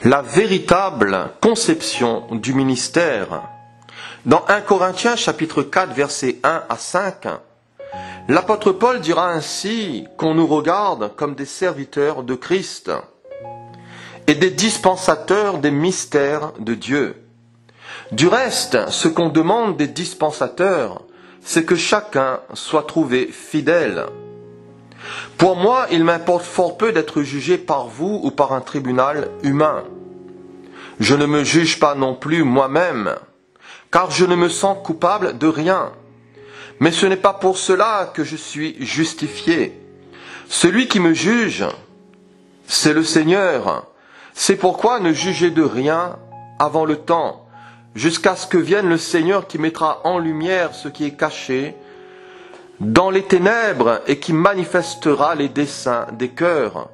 La véritable conception du ministère. Dans 1 Corinthiens chapitre 4 versets 1 à 5, l'apôtre Paul dira ainsi qu'on nous regarde comme des serviteurs de Christ et des dispensateurs des mystères de Dieu. Du reste, ce qu'on demande des dispensateurs, c'est que chacun soit trouvé fidèle. Pour moi, il m'importe fort peu d'être jugé par vous ou par un tribunal humain. Je ne me juge pas non plus moi-même, car je ne me sens coupable de rien. Mais ce n'est pas pour cela que je suis justifié. Celui qui me juge, c'est le Seigneur. C'est pourquoi ne jugez de rien avant le temps, jusqu'à ce que vienne le Seigneur qui mettra en lumière ce qui est caché dans les ténèbres et qui manifestera les desseins des cœurs.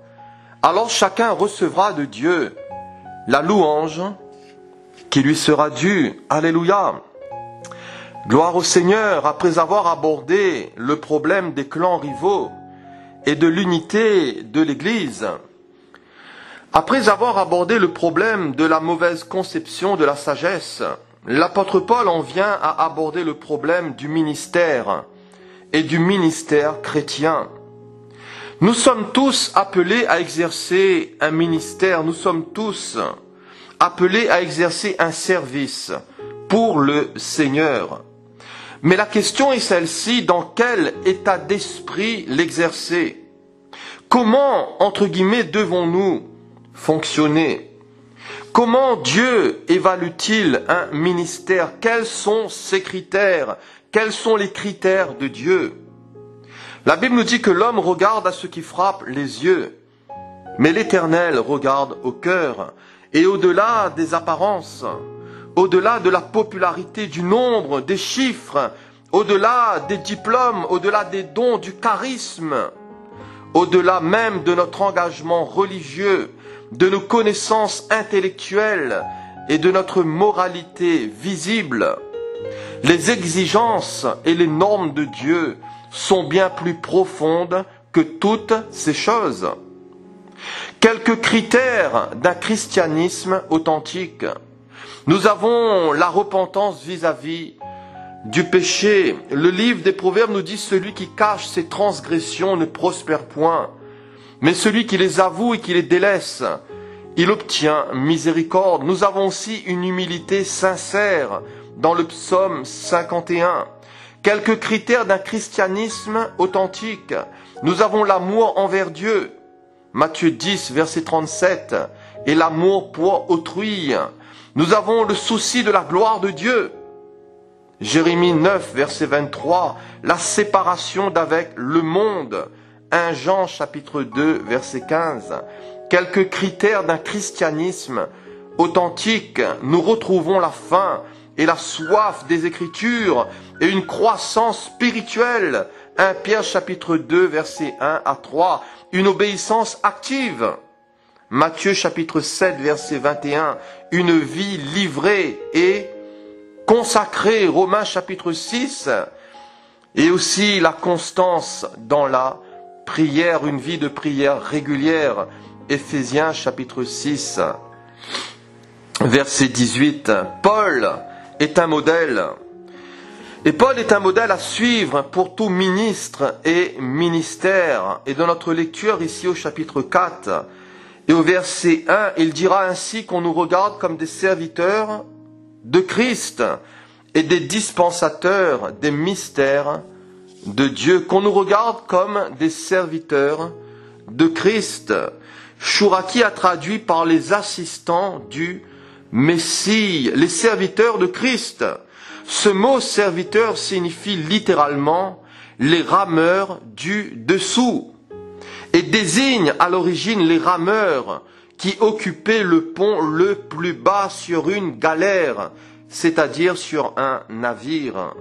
Alors chacun recevra de Dieu la louange qui lui sera due. Alléluia. Gloire au Seigneur. Après avoir abordé le problème des clans rivaux et de l'unité de l'Église, après avoir abordé le problème de la mauvaise conception de la sagesse, l'apôtre Paul en vient à aborder le problème du ministère et du ministère chrétien. Nous sommes tous appelés à exercer un ministère, nous sommes tous appelés à exercer un service pour le Seigneur. Mais la question est celle-ci, dans quel état d'esprit l'exercer? Comment, entre guillemets, devons-nous fonctionner? Comment Dieu évalue-t-il un ministère? Quels sont ses critères? Quels sont les critères de Dieu? La Bible nous dit que l'homme regarde à ce qui frappe les yeux, mais l'Éternel regarde au cœur. Et au-delà des apparences, au-delà de la popularité, du nombre, des chiffres, au-delà des diplômes, au-delà des dons, du charisme, au-delà même de notre engagement religieux, de nos connaissances intellectuelles et de notre moralité visible, les exigences et les normes de Dieu sont bien plus profondes que toutes ces choses. Quelques critères d'un christianisme authentique. Nous avons la repentance vis-à-vis du péché. Le livre des Proverbes nous dit: celui qui cache ses transgressions ne prospère point, mais celui qui les avoue et qui les délaisse, il obtient miséricorde. Nous avons aussi une humilité sincère dans le psaume 51. Quelques critères d'un christianisme authentique. Nous avons l'amour envers Dieu, Matthieu 10, verset 37, et l'amour pour autrui. Nous avons le souci de la gloire de Dieu, Jérémie 9, verset 23, la séparation d'avec le monde, 1 Jean chapitre 2, verset 15. Quelques critères d'un christianisme authentique. Nous retrouvons la faim et la soif des Écritures et une croissance spirituelle. 1 Pierre chapitre 2 versets 1 à 3. Une obéissance active. Matthieu chapitre 7 verset 21. Une vie livrée et consacrée. Romains chapitre 6. Et aussi la constance dans la prière, une vie de prière régulière. Éphésiens chapitre 6 verset 18. Paul est un modèle. Et Paul est un modèle à suivre pour tout ministre et ministère. Et dans notre lecture ici au chapitre 4 et au verset 1, il dira ainsi qu'on nous regarde comme des serviteurs de Christ et des dispensateurs des mystères de Dieu. Qu'on nous regarde comme des serviteurs de Christ. Chouraki a traduit par les assistants du Messie, les serviteurs de Christ. Ce mot serviteur signifie littéralement les rameurs du dessous et désigne à l'origine les rameurs qui occupaient le pont le plus bas sur une galère, c'est-à-dire sur un navire.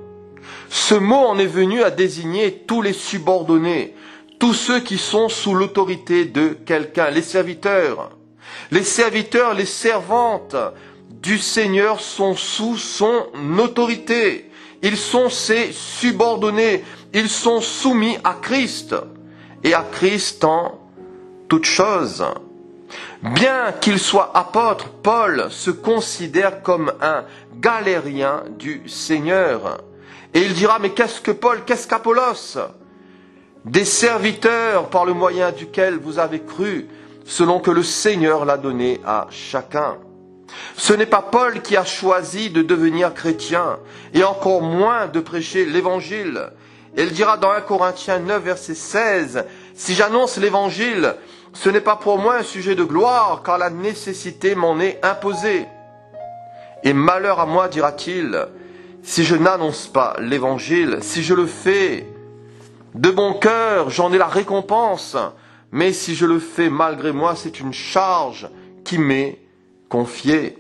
Ce mot en est venu à désigner tous les subordonnés, tous ceux qui sont sous l'autorité de quelqu'un, les serviteurs, les servantes du Seigneur sont sous son autorité. Ils sont ses subordonnés. Ils sont soumis à Christ et à Christ en toutes choses. Bien qu'il soit apôtre, Paul se considère comme un galérien du Seigneur. Et il dira, mais qu'est-ce que Paul, qu'est-ce qu'Apollos? Des serviteurs par le moyen duquel vous avez cru, selon que le Seigneur l'a donné à chacun. Ce n'est pas Paul qui a choisi de devenir chrétien, et encore moins de prêcher l'évangile. Il dira dans 1 Corinthiens 9, verset 16, « Si j'annonce l'évangile, ce n'est pas pour moi un sujet de gloire, car la nécessité m'en est imposée. Et malheur à moi, dira-t-il, si je n'annonce pas l'évangile, si je le fais de bon cœur, j'en ai la récompense, mais si je le fais malgré moi, c'est une charge qui m'est confiée. »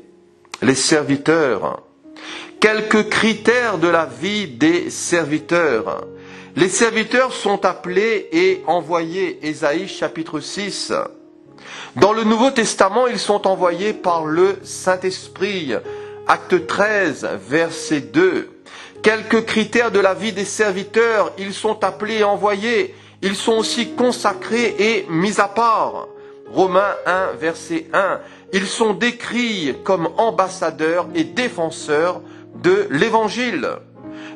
Les serviteurs. Quelques critères de la vie des serviteurs. Les serviteurs sont appelés et envoyés, Ésaïe chapitre 6. Dans le Nouveau Testament, ils sont envoyés par le Saint-Esprit, acte 13, verset 2. Quelques critères de la vie des serviteurs, ils sont appelés et envoyés, ils sont aussi consacrés et mis à part. Romains 1, verset 1. Ils sont décrits comme ambassadeurs et défenseurs de l'Évangile.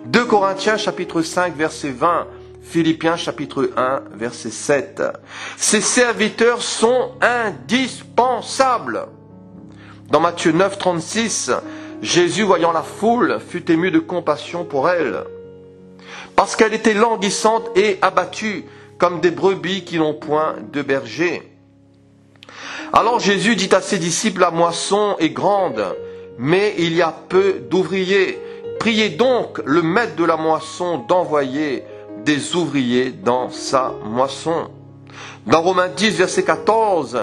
2 Corinthiens chapitre 5 verset 20, Philippiens chapitre 1 verset 7. Ces serviteurs sont indispensables. Dans Matthieu 9, 36, Jésus, voyant la foule, fut ému de compassion pour elle, parce qu'elle était languissante et abattue, comme des brebis qui n'ont point de berger. Alors Jésus dit à ses disciples, la moisson est grande, mais il y a peu d'ouvriers. Priez donc le maître de la moisson d'envoyer des ouvriers dans sa moisson. Dans Romains 10, verset 14,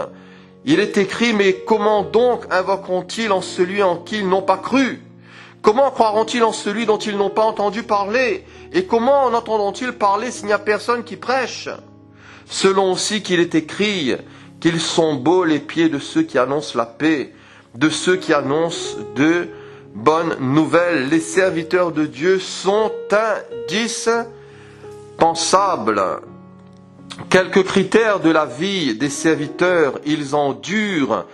il est écrit, mais comment donc invoqueront-ils en celui en qui ils n'ont pas cru? Comment croiront-ils en celui dont ils n'ont pas entendu parler? Et comment en entendront-ils parler s'il n'y a personne qui prêche? Selon aussi qu'il est écrit, qu'ils sont beaux les pieds de ceux qui annoncent la paix, de ceux qui annoncent de bonnes nouvelles. Les serviteurs de Dieu sont indispensables. Quelques critères de la vie des serviteurs, ils endurent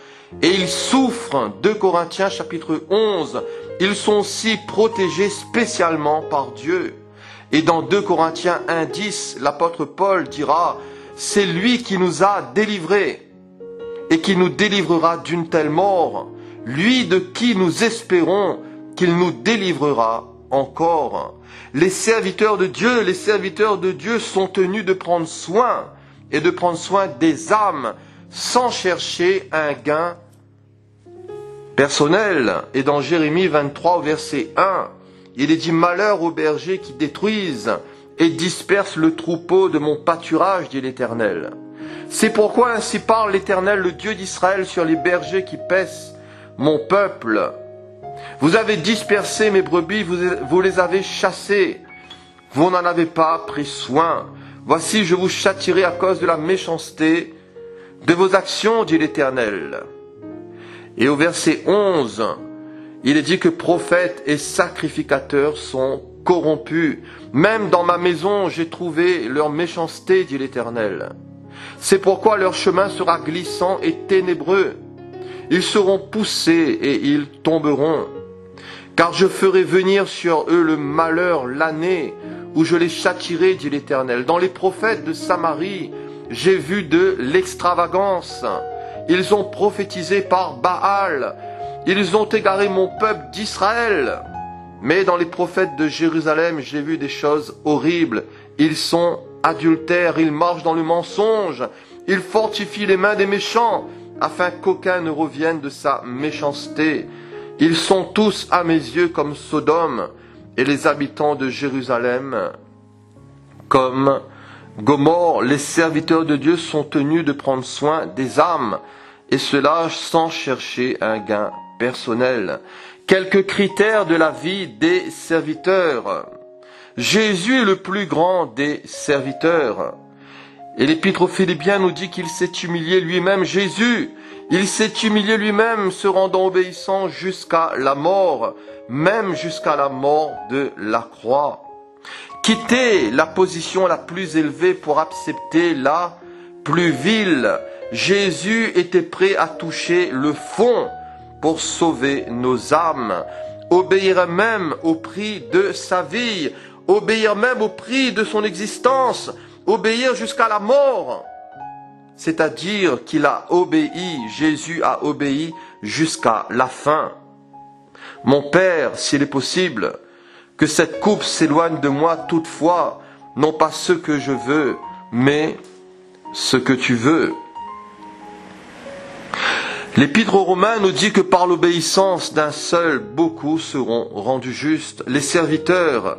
et ils souffrent. 2 Corinthiens chapitre 11, ils sont aussi protégés spécialement par Dieu. Et dans 2 Corinthiens 1, 10, l'apôtre Paul dira, c'est lui qui nous a délivrés et qui nous délivrera d'une telle mort, lui de qui nous espérons qu'il nous délivrera encore. Les serviteurs de Dieu sont tenus de prendre soin et de prendre soin des âmes sans chercher un gain personnel. Et dans Jérémie 23 au verset 1, il est dit, malheur aux bergers qui détruisent et disperse le troupeau de mon pâturage, dit l'Éternel. C'est pourquoi ainsi parle l'Éternel, le Dieu d'Israël, sur les bergers qui paissent mon peuple. Vous avez dispersé mes brebis, vous les avez chassées, vous n'en avez pas pris soin. Voici, je vous châtierai à cause de la méchanceté de vos actions, dit l'Éternel. Et au verset 11, il est dit que prophètes et sacrificateurs sont corrompus. Même dans ma maison, j'ai trouvé leur méchanceté, dit l'Éternel. C'est pourquoi leur chemin sera glissant et ténébreux. Ils seront poussés et ils tomberont. Car je ferai venir sur eux le malheur, l'année où je les châtierai, dit l'Éternel. Dans les prophètes de Samarie, j'ai vu de l'extravagance. Ils ont prophétisé par Baal. Ils ont égaré mon peuple d'Israël. Mais dans les prophètes de Jérusalem, j'ai vu des choses horribles. Ils sont adultères, ils marchent dans le mensonge. Ils fortifient les mains des méchants, afin qu'aucun ne revienne de sa méchanceté. Ils sont tous à mes yeux comme Sodome, et les habitants de Jérusalem comme Gomorrhe. Les serviteurs de Dieu sont tenus de prendre soin des âmes, et cela sans chercher un gain personnel. Quelques critères de la vie des serviteurs. Jésus est le plus grand des serviteurs. Et l'Épître aux Philippiens nous dit qu'il s'est humilié lui-même, Jésus. Il s'est humilié lui-même, se rendant obéissant jusqu'à la mort, même jusqu'à la mort de la croix. Quitter la position la plus élevée pour accepter la plus vile. Jésus était prêt à toucher le fond pour sauver nos âmes, obéir même au prix de sa vie, obéir même au prix de son existence, obéir jusqu'à la mort. C'est-à-dire qu'il a obéi, Jésus a obéi jusqu'à la fin. Mon Père, s'il est possible, que cette coupe s'éloigne de moi toutefois, non pas ce que je veux, mais ce que tu veux. L'Épître aux Romains nous dit que par l'obéissance d'un seul, beaucoup seront rendus justes. Les serviteurs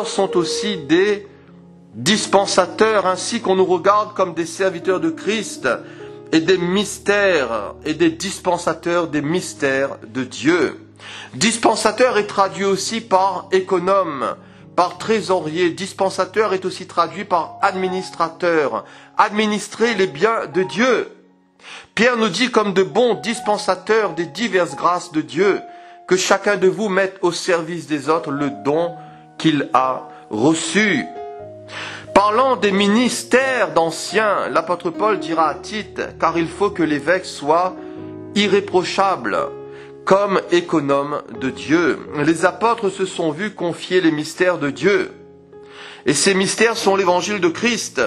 sont aussi des dispensateurs, ainsi qu'on nous regarde comme des serviteurs de Christ et des mystères et des dispensateurs des mystères de Dieu. Dispensateur est traduit aussi par économe, par trésorier. Dispensateur est aussi traduit par administrateur. Administrer les biens de Dieu. Pierre nous dit comme de bons dispensateurs des diverses grâces de Dieu, que chacun de vous mette au service des autres le don qu'il a reçu. Parlant des ministères d'anciens, l'apôtre Paul dira à Tite, car il faut que l'évêque soit irréprochable, comme économe de Dieu. Les apôtres se sont vus confier les mystères de Dieu. Et ces mystères sont l'évangile de Christ,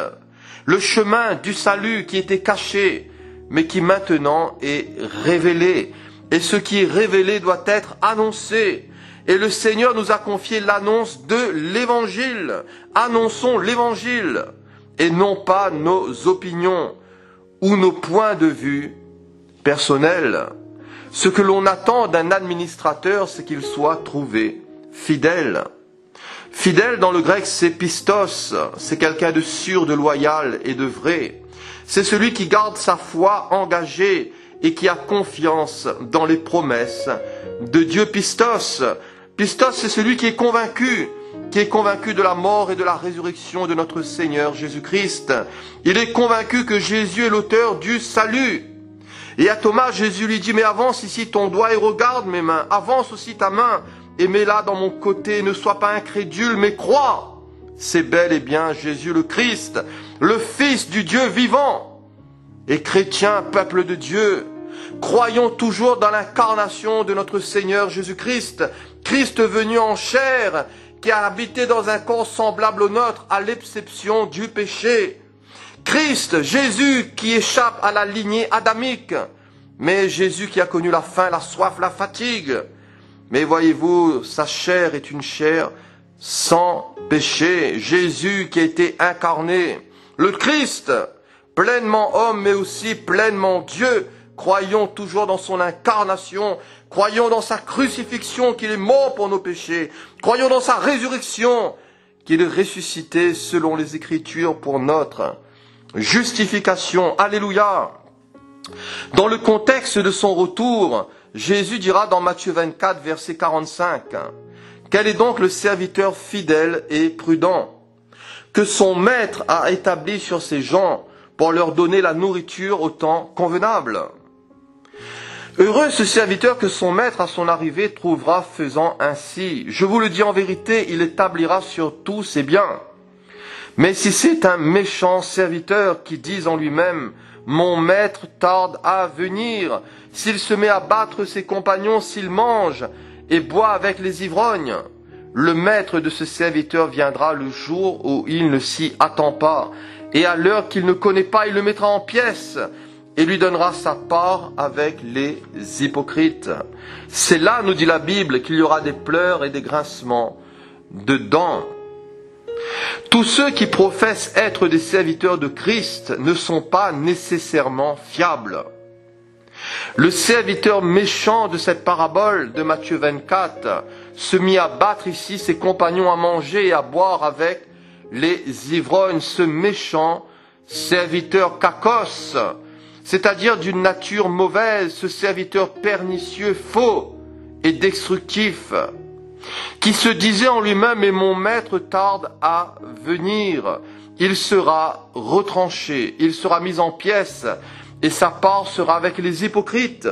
le chemin du salut qui était caché, mais qui maintenant est révélé. Et ce qui est révélé doit être annoncé. Et le Seigneur nous a confié l'annonce de l'évangile. Annonçons l'évangile, et non pas nos opinions ou nos points de vue personnels. Ce que l'on attend d'un administrateur, c'est qu'il soit trouvé fidèle. Fidèle dans le grec, c'est pistos, c'est quelqu'un de sûr, de loyal et de vrai. C'est celui qui garde sa foi engagée et qui a confiance dans les promesses de Dieu. Pistos, c'est celui qui est convaincu de la mort et de la résurrection de notre Seigneur Jésus-Christ. Il est convaincu que Jésus est l'auteur du salut. Et à Thomas, Jésus lui dit, mais avance ici ton doigt et regarde mes mains. Avance aussi ta main et mets-la dans mon côté. Ne sois pas incrédule, mais crois. C'est bel et bien Jésus le Christ, le Fils du Dieu vivant. Et chrétiens, peuple de Dieu, croyons toujours dans l'incarnation de notre Seigneur Jésus-Christ, Christ venu en chair, qui a habité dans un corps semblable au nôtre, à l'exception du péché. Christ, Jésus qui échappe à la lignée adamique, mais Jésus qui a connu la faim, la soif, la fatigue. Mais voyez-vous, sa chair est une chair sans péché. Jésus qui a été incarné, le Christ, pleinement homme mais aussi pleinement Dieu. Croyons toujours dans son incarnation, croyons dans sa crucifixion qu'il est mort pour nos péchés, croyons dans sa résurrection qu'il est ressuscité selon les Écritures pour notre justification. Alléluia. Dans le contexte de son retour, Jésus dira dans Matthieu 24, verset 45, « Quel est donc le serviteur fidèle et prudent que son maître a établi sur ses gens pour leur donner la nourriture au temps convenable ?» Heureux ce serviteur que son maître à son arrivée trouvera faisant ainsi. Je vous le dis en vérité, il établira sur tous ses biens. Mais si c'est un méchant serviteur qui dit en lui-même « Mon maître tarde à venir », s'il se met à battre ses compagnons, s'il mange et boit avec les ivrognes, le maître de ce serviteur viendra le jour où il ne s'y attend pas, et à l'heure qu'il ne connaît pas, il le mettra en pièces, et lui donnera sa part avec les hypocrites. C'est là, nous dit la Bible, qu'il y aura des pleurs et des grincements de dents. Tous ceux qui professent être des serviteurs de Christ ne sont pas nécessairement fiables. Le serviteur méchant de cette parabole de Matthieu 24 se mit à battre ici ses compagnons, à manger et à boire avec les ivrognes. Ce méchant serviteur kakos, c'est-à-dire d'une nature mauvaise, ce serviteur pernicieux, faux et destructif, qui se disait en lui-même « Mais mon maître tarde à venir, il sera retranché, il sera mis en pièces, et sa part sera avec les hypocrites »,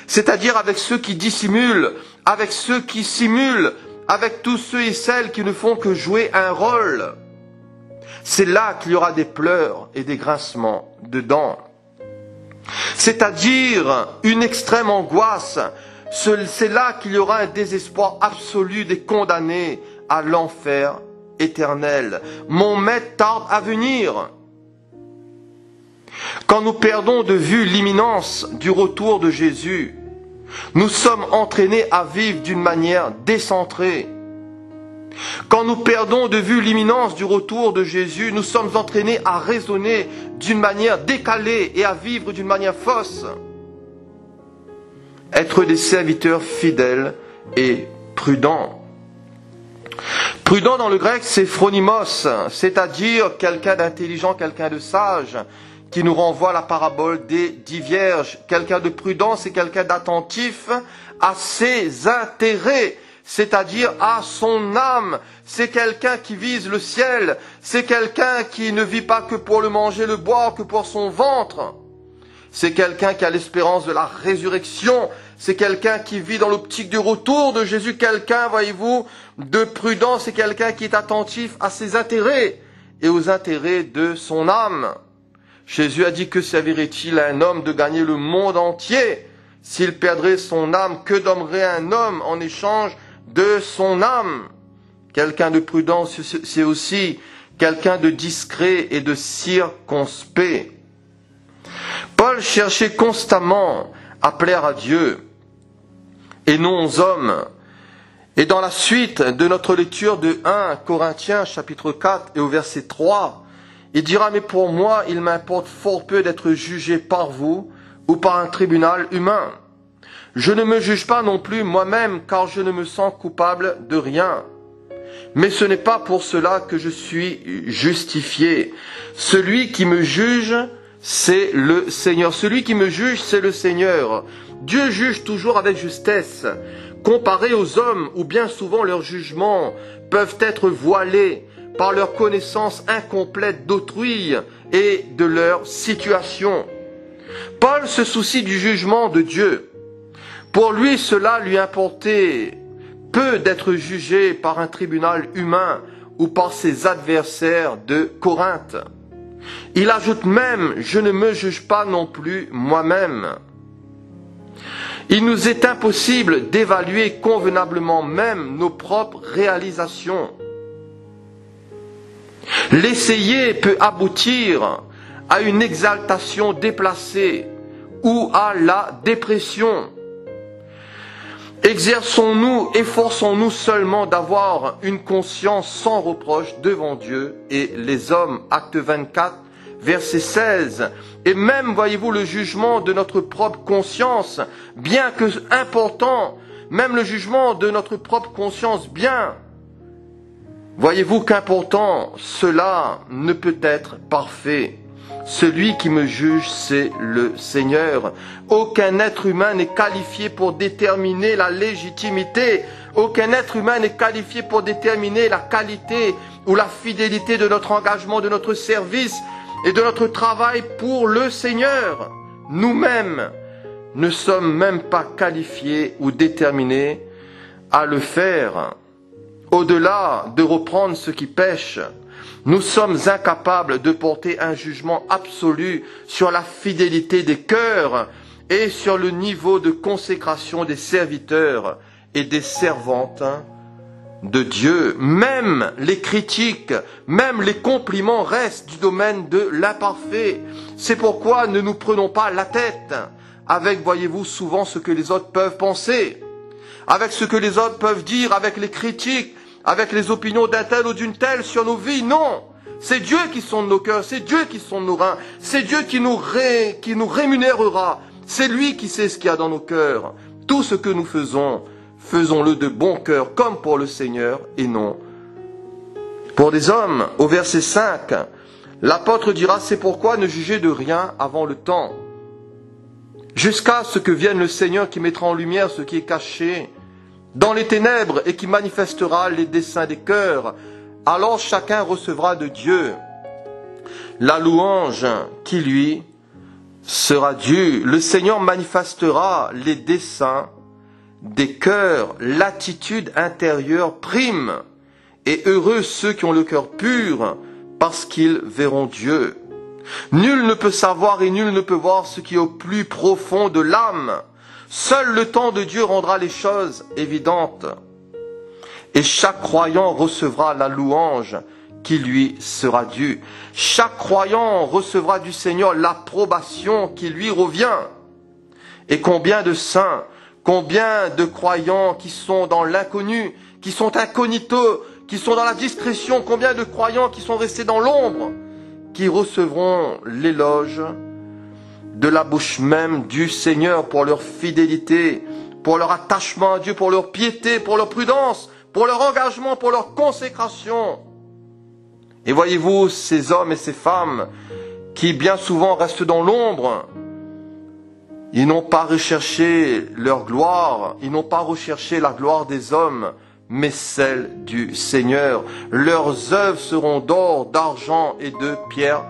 c'est-à-dire avec ceux qui dissimulent, avec ceux qui simulent, avec tous ceux et celles qui ne font que jouer un rôle. c'est là qu'il y aura des pleurs et des grincements de dents. C'est-à-dire une extrême angoisse. C'est là qu'il y aura un désespoir absolu des condamnés à l'enfer éternel. Mon maître tarde à venir. Quand nous perdons de vue l'imminence du retour de Jésus, nous sommes entraînés à vivre d'une manière décentrée. Quand nous perdons de vue l'imminence du retour de Jésus, nous sommes entraînés à raisonner d'une manière décalée et à vivre d'une manière fausse. Être des serviteurs fidèles et prudents. Prudent dans le grec, c'est phronimos, c'est-à-dire quelqu'un d'intelligent, quelqu'un de sage, qui nous renvoie à la parabole des 10 vierges. Quelqu'un de prudent, c'est quelqu'un d'attentif à ses intérêts, c'est-à-dire à son âme. C'est quelqu'un qui vise le ciel, c'est quelqu'un qui ne vit pas que pour le manger, le boire, que pour son ventre. C'est quelqu'un qui a l'espérance de la résurrection, c'est quelqu'un qui vit dans l'optique du retour de Jésus. Quelqu'un, voyez-vous, de prudent, c'est quelqu'un qui est attentif à ses intérêts et aux intérêts de son âme. Jésus a dit: que servirait-il à un homme de gagner le monde entier s'il perdrait son âme? Que donnerait un homme en échange de son âme? Quelqu'un de prudent, c'est aussi quelqu'un de discret et de circonspect. Paul cherchait constamment à plaire à Dieu et non aux hommes. Et dans la suite de notre lecture de 1 Corinthiens chapitre 4 et au verset 3, il dira: mais pour moi, il m'importe fort peu d'être jugé par vous ou par un tribunal humain. Je ne me juge pas non plus moi-même, car je ne me sens coupable de rien. Mais ce n'est pas pour cela que je suis justifié. Celui qui me juge, c'est le Seigneur. Celui qui me juge, c'est le Seigneur. Dieu juge toujours avec justesse. Comparé aux hommes, où bien souvent leurs jugements peuvent être voilés par leur connaissance incomplète d'autrui et de leur situation. Paul se soucie du jugement de Dieu. Pour lui, cela lui importait peu d'être jugé par un tribunal humain ou par ses adversaires de Corinthe. Il ajoute même: je ne me juge pas non plus moi-même. Il nous est impossible d'évaluer convenablement même nos propres réalisations. L'essayer peut aboutir à une exaltation déplacée ou à la dépression. Efforçons-nous seulement d'avoir une conscience sans reproche devant Dieu et les hommes. Acte 24, verset 16. Et même, voyez-vous, le jugement de notre propre conscience, bien que important, même le jugement de notre propre conscience, bien, voyez-vous qu'important, cela ne peut être parfait. Celui qui me juge, c'est le Seigneur. Aucun être humain n'est qualifié pour déterminer la légitimité. Aucun être humain n'est qualifié pour déterminer la qualité ou la fidélité de notre engagement, de notre service et de notre travail pour le Seigneur. Nous-mêmes ne sommes même pas qualifiés ou déterminés à le faire. Au-delà de reprendre ce qui pêche, nous sommes incapables de porter un jugement absolu sur la fidélité des cœurs et sur le niveau de consécration des serviteurs et des servantes de Dieu. Même les critiques, même les compliments restent du domaine de l'imparfait. C'est pourquoi ne nous prenons pas la tête avec, voyez-vous, souvent ce que les autres peuvent penser, avec ce que les autres peuvent dire, avec les critiques, avec les opinions d'un tel ou d'une telle sur nos vies. Non, c'est Dieu qui sonde nos cœurs, c'est Dieu qui sonde nos reins, c'est Dieu qui nous rémunérera. C'est lui qui sait ce qu'il y a dans nos cœurs. Tout ce que nous faisons, faisons-le de bon cœur, comme pour le Seigneur et non pour des hommes. Au verset 5, l'apôtre dira: c'est pourquoi ne jugez de rien avant le temps, jusqu'à ce que vienne le Seigneur qui mettra en lumière ce qui est caché dans les ténèbres et qui manifestera les desseins des cœurs. Alors chacun recevra de Dieu la louange qui lui sera due. Le Seigneur manifestera les desseins des cœurs. L'attitude intérieure prime, et heureux ceux qui ont le cœur pur, parce qu'ils verront Dieu. Nul ne peut savoir et nul ne peut voir ce qui est au plus profond de l'âme. Seul le temps de Dieu rendra les choses évidentes. Et chaque croyant recevra la louange qui lui sera due. Chaque croyant recevra du Seigneur l'approbation qui lui revient. Et combien de saints, combien de croyants qui sont dans l'inconnu, qui sont incognito, qui sont dans la discrétion, combien de croyants qui sont restés dans l'ombre, qui recevront l'éloge de la bouche même du Seigneur pour leur fidélité, pour leur attachement à Dieu, pour leur piété, pour leur prudence, pour leur engagement, pour leur consécration. Et voyez-vous, ces hommes et ces femmes qui bien souvent restent dans l'ombre, ils n'ont pas recherché leur gloire, ils n'ont pas recherché la gloire des hommes, mais celle du Seigneur. Leurs œuvres seront d'or, d'argent et de pierres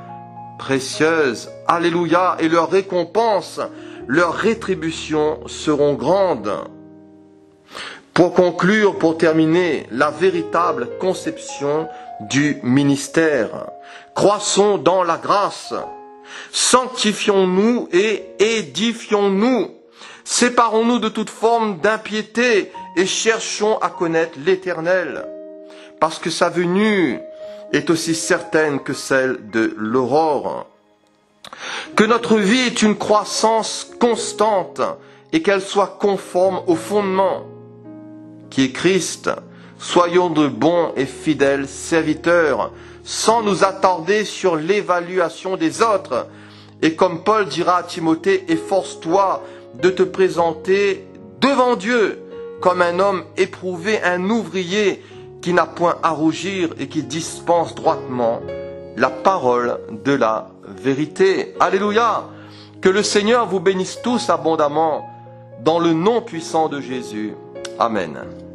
précieuses. Alléluia. Et leurs récompenses, leurs rétributions seront grandes. Pour conclure, pour terminer, la véritable conception du ministère. Croissons dans la grâce. Sanctifions-nous et édifions-nous. Séparons-nous de toute forme d'impiété et cherchons à connaître l'Éternel, parce que sa venue est aussi certaine que celle de l'aurore. Que notre vie est une croissance constante et qu'elle soit conforme au fondement qui est Christ. Soyons de bons et fidèles serviteurs, sans nous attarder sur l'évaluation des autres. Et comme Paul dira à Timothée, efforce-toi de te présenter devant Dieu comme un homme éprouvé, un ouvrier qui n'a point à rougir et qui dispense droitement la parole de la vérité. Alléluia! Que le Seigneur vous bénisse tous abondamment dans le nom puissant de Jésus. Amen.